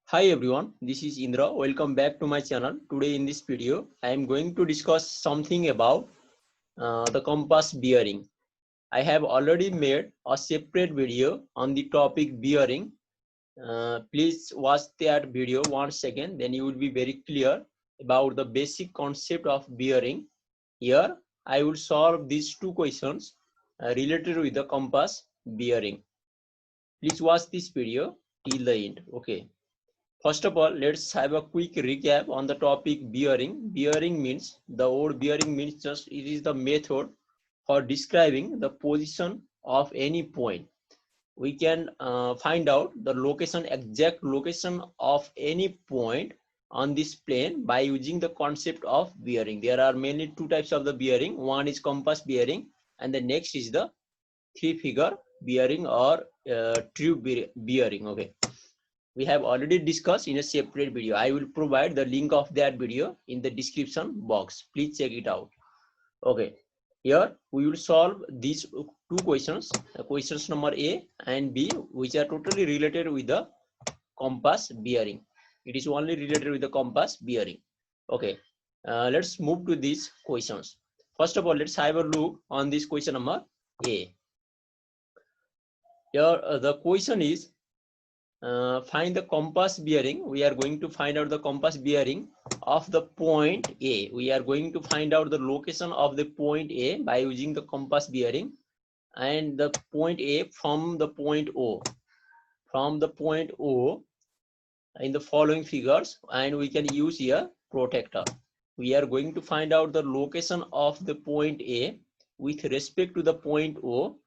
Hi everyone, this is Indra. Welcome back to my channel. Today in this video, I am going to discuss something about the compass bearing. I have already made a separate video on the topic bearing. Please watch that video once again, then you will be very clear about the basic concept of bearing. Here, I will solve these two questions related with the compass bearing. Please watch this video till the end. Okay. First of all, let's have a quick recap on the topic bearing. Bearing means, the word bearing means just it is the method for describing the position of any point. We can find out the location, exact location of any point on this plane by using the concept of bearing. There are mainly two types of the bearing. One is compass bearing and the next is the three-figure bearing or true bearing. Okay, we have already discussed in a separate video. I will provide the link of that video in the description box. Please check it out. Okay, here we will solve these two questions, questions number A and B, which are totally related with the compass bearing. It is only related with the compass bearing. Okay, let's move to these questions. First of all, let's have a look on this question number A. Here the question is, find the compass bearing. We are going to find out the compass bearing of the point A. We are going to find out the location of the point A by using the compass bearing, and the point A from the point O. From the point O in the following figures, and we can use here protractor. We are going to find out the location of the point A with respect to the point O,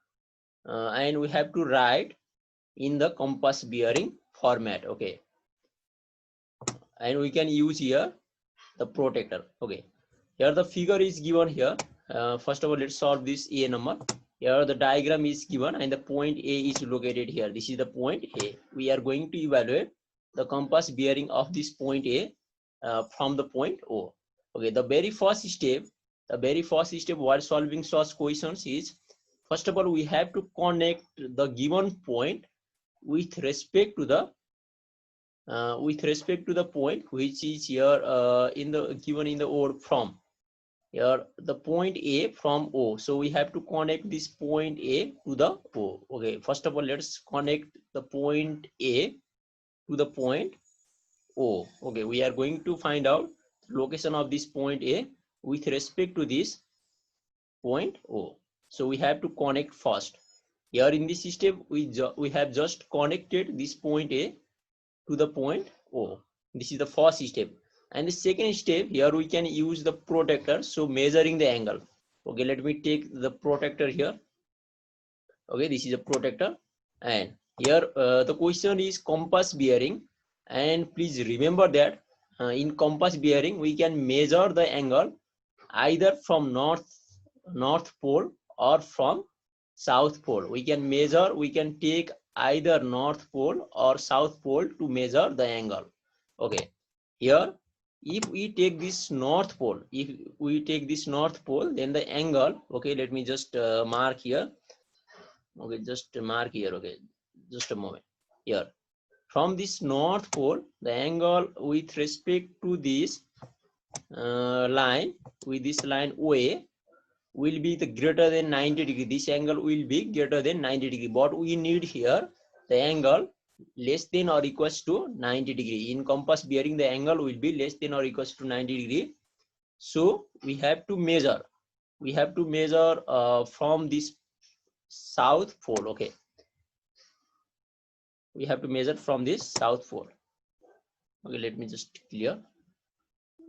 and we have to write in the compass bearing format. Okay, and we can use here the protractor. Okay, here the figure is given here. First of all, let's solve this A number. Here the diagram is given and the point A is located here. This is the point A. We are going to evaluate the compass bearing of this point A from the point O. Okay, the very first step while solving such questions is, first of all, we have to connect the given point with respect to the point which is here in the given in the word from. Here the point A from O, so we have to connect this point A to the O. Okay, first of all, let's connect the point A to the point O. Okay, we are going to find out location of this point A with respect to this point O. So we have to connect first. Here in this system, we have just connected this point A to the point O. This is the first step. And the second step, here we can use the protractor, so measuring the angle. Okay, let me take the protractor here. Okay, this is a protractor, and here the question is compass bearing, and please remember that in compass bearing we can measure the angle either from north pole or from south pole. We can take either north pole or south pole to measure the angle. Okay, here if we take this north pole, then the angle, okay, let me just mark here. Okay, just mark here. Okay, just a moment. Here from this north pole, the angle with respect to this line, with this line OA, will be the greater than 90 degree. This angle will be greater than 90 degree. But we need here the angle less than or equals to 90 degree. In compass bearing, the angle will be less than or equals to 90 degree. So we have to measure. From this south pole. Okay, we have to measure from this south pole. Okay, let me just clear.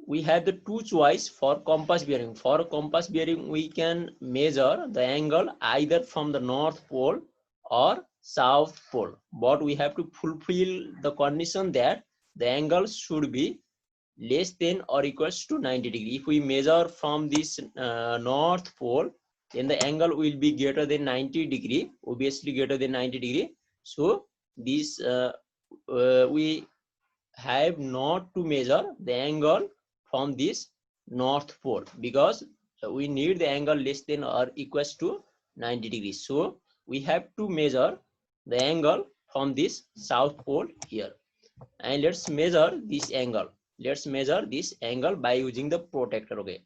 We have the two choice for compass bearing. For compass bearing, we can measure the angle either from the north pole or south pole, but we have to fulfill the condition that the angle should be less than or equals to 90 degree. If we measure from this north pole, then the angle will be greater than 90 degree, obviously greater than 90 degree. So this we have not to measure the angle from this north pole, because we need the angle less than or equals to 90 degrees. So we have to measure the angle from this south pole here. and let's measure this angle. Let's measure this angle by using the protractor. Okay.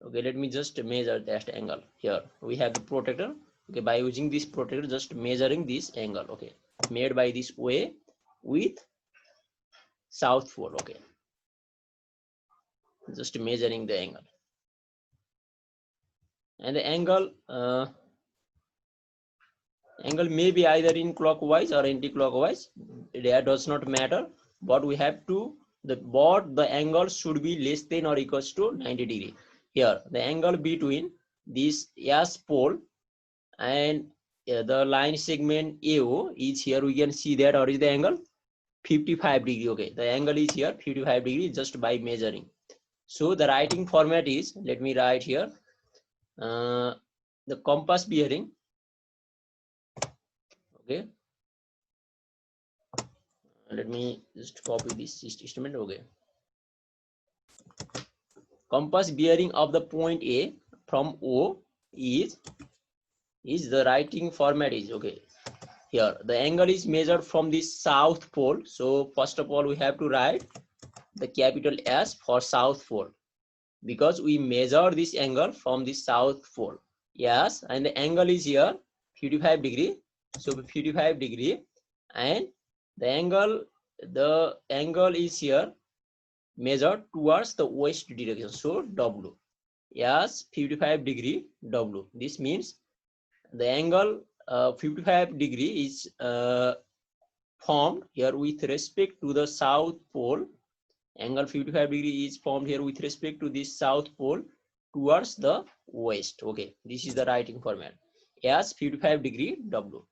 Okay, let me just measure that angle. Here we have the protractor. Okay, by using this protractor, just measuring this angle. Okay, made by this way with south pole. Okay, just measuring the angle, and the angle may be either in clockwise or anti-clockwise. That does not matter, but we have to the angle should be less than or equals to 90 degree. Here the angle between this S pole and the line segment AO is here. We can see that, or is the angle 55 degree. Okay, the angle is here 55 degree just by measuring. So the writing format is, let me write here, the compass bearing. Okay, let me just copy this statement. Okay, compass bearing of the point A from O is the writing format is, okay, here the angle is measured from the south pole. So first of all we have to write the capital S for south pole, because we measure this angle from the south pole. Yes, and the angle is here 55 degree. So 55 degree, and the angle is here measured towards the west direction. So W. Yes, 55 degree W. This means the angle 55 degree is formed here with respect to the south pole. Angle 55 degree is formed here with respect to this south pole towards the west. Okay, this is the writing format as 55 degree W.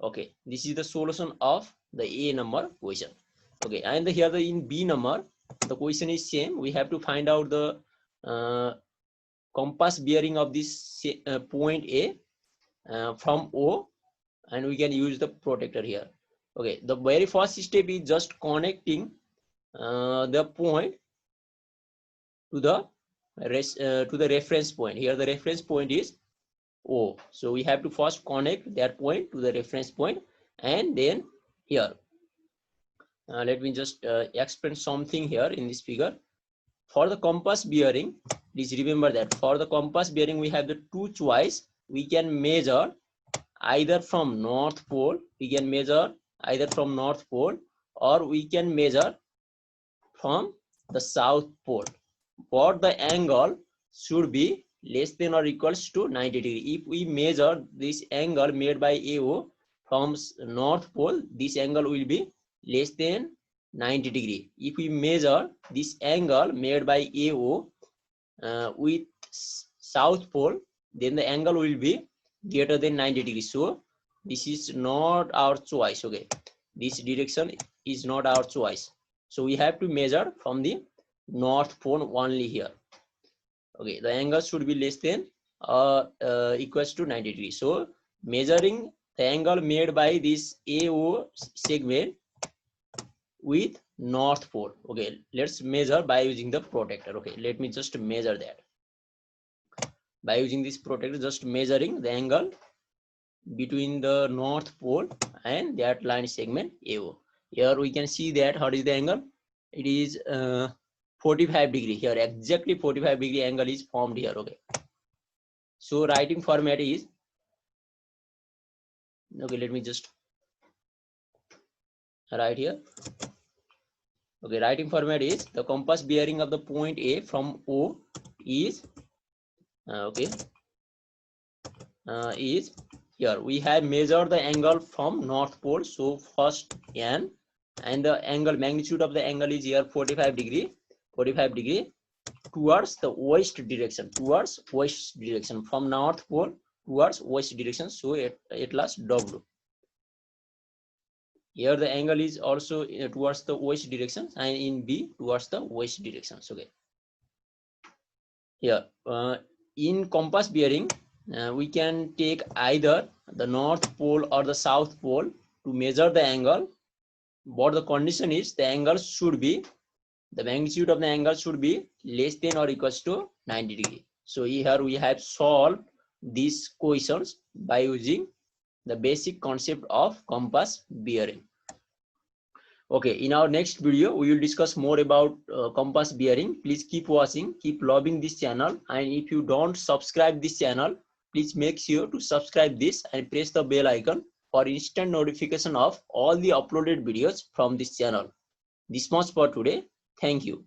Okay, this is the solution of the A number question. Okay, and here in B number, the question is same. We have to find out the compass bearing of this point A from O, and we can use the protractor here. Okay, the very first step is just connecting the point to the reference point. Here the reference point is O. So we have to first connect that point to the reference point, and then here let me just explain something here in this figure. For the compass bearing, please remember that for the compass bearing we have the two choice. We can measure either from north pole, or we can measure from the south pole, but the angle should be less than or equals to 90 degree. If we measure this angle made by AO from north pole, this angle will be less than 90 degree. If we measure this angle made by AO with south pole, then the angle will be greater than 90 degrees. So this is not our choice. Okay, this direction is not our choice. So we have to measure from the north pole only here. Okay, the angle should be less than equals to 90 degrees. So measuring the angle made by this AO segment with north pole. Okay, let's measure by using the protractor. Okay, let me just measure that. By using this protractor, just measuring the angle between the north pole and that line segment AO. Here we can see that what is the angle? It is 45 degree. Here exactly 45 degree angle is formed here. Okay, so writing format is, okay, let me just write here. Okay, writing format is the compass bearing of the point A from O is is here. We have measured the angle from north pole. So first N, and the angle magnitude of the angle is here 45 degree towards the west direction, from north pole towards west direction. So at last W. Here the angle is also towards the west direction, and in B towards the west direction. Okay, here in compass bearing we can take either the north pole or the south pole to measure the angle, but the condition is the magnitude of the angle should be less than or equals to 90 degree. So here we have solved these questions by using the basic concept of compass bearing. Okay, in our next video, we will discuss more about compass bearing. Please keep watching, keep loving this channel. And if you don't subscribe this channel, please make sure to subscribe this and press the bell icon for instant notification of all the uploaded videos from this channel. This much for today. Thank you.